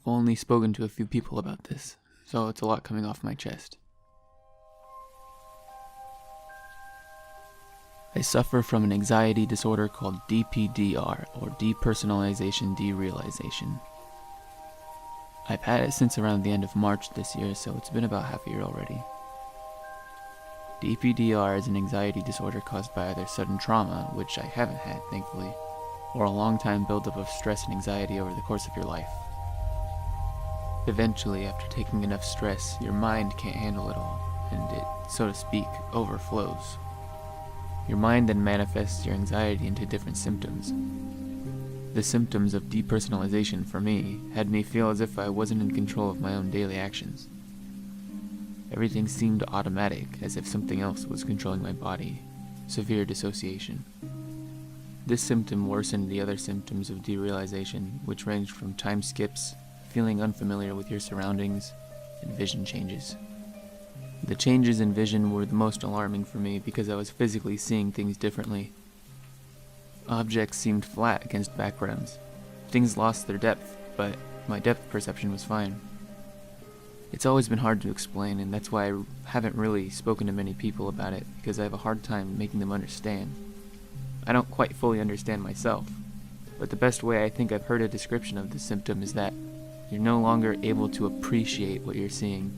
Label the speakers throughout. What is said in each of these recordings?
Speaker 1: I've only spoken to a few people about this, so it's a lot coming off my chest. I suffer from an anxiety disorder called DPDR, or Depersonalization Derealization. I've had it since around the end of March this year, so it's been about half a year already. DPDR is an anxiety disorder caused by either sudden trauma, which I haven't had, thankfully, or a long-time buildup of stress and anxiety over the course of your life. Eventually, after taking enough stress, your mind can't handle it all, and it, so to speak, overflows. Your mind then manifests your anxiety into different symptoms. The symptoms of depersonalization, for me, had me feel as if I wasn't in control of my own daily actions. Everything seemed automatic, as if something else was controlling my body. Severe dissociation. This symptom worsened the other symptoms of derealization, which ranged from time skips, feeling unfamiliar with your surroundings, and vision changes. The changes in vision were the most alarming for me because I was physically seeing things differently. Objects seemed flat against backgrounds. Things lost their depth, but my depth perception was fine. It's always been hard to explain, and that's why I haven't really spoken to many people about it, because I have a hard time making them understand. I don't quite fully understand myself, but the best way I think I've heard a description of this symptom is that you're no longer able to appreciate what you're seeing.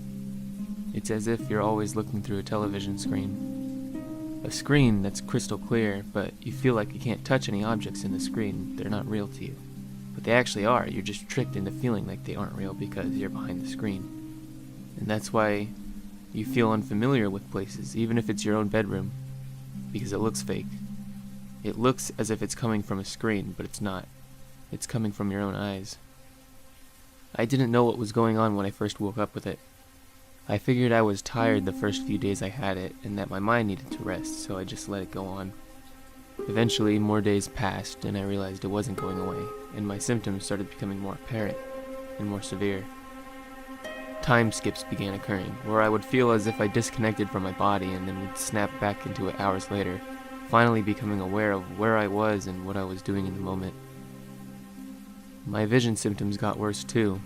Speaker 1: It's as if you're always looking through a television screen. A screen that's crystal clear, but you feel like you can't touch any objects in the screen. They're not real to you. But they actually are. You're just tricked into feeling like they aren't real because you're behind the screen. And that's why you feel unfamiliar with places, even if it's your own bedroom, because it looks fake. It looks as if it's coming from a screen, but it's not. It's coming from your own eyes. I didn't know what was going on when I first woke up with it. I figured I was tired the first few days I had it, and that my mind needed to rest, so I just let it go on. Eventually, more days passed, and I realized it wasn't going away, and my symptoms started becoming more apparent and more severe. Time skips began occurring, where I would feel as if I disconnected from my body and then would snap back into it hours later, finally becoming aware of where I was and what I was doing in the moment. My vision symptoms got worse too.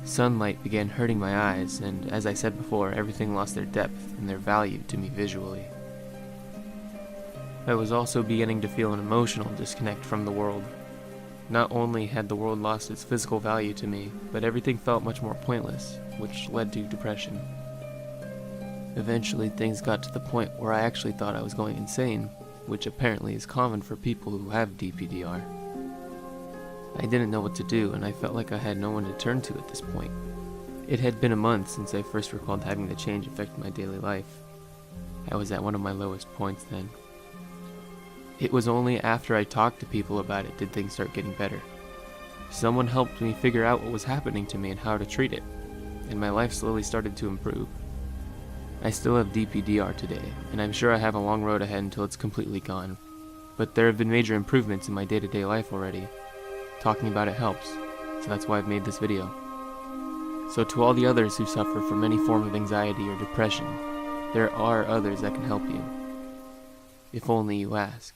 Speaker 1: Sunlight began hurting my eyes, and as I said before, everything lost their depth and their value to me visually. I was also beginning to feel an emotional disconnect from the world. Not only had the world lost its physical value to me, but everything felt much more pointless, which led to depression. Eventually, things got to the point where I actually thought I was going insane, which apparently is common for people who have DPDR. I didn't know what to do, and I felt like I had no one to turn to at this point. It had been a month since I first recalled having the change affect my daily life. I was at one of my lowest points then. It was only after I talked to people about it did things start getting better. Someone helped me figure out what was happening to me and how to treat it, and my life slowly started to improve. I still have DPDR today, and I'm sure I have a long road ahead until it's completely gone, but there have been major improvements in my day-to-day life already. Talking about it helps, so that's why I've made this video. So to all the others who suffer from any form of anxiety or depression, there are others that can help you. If only you ask.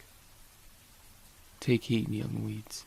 Speaker 1: Take heed, young weeds.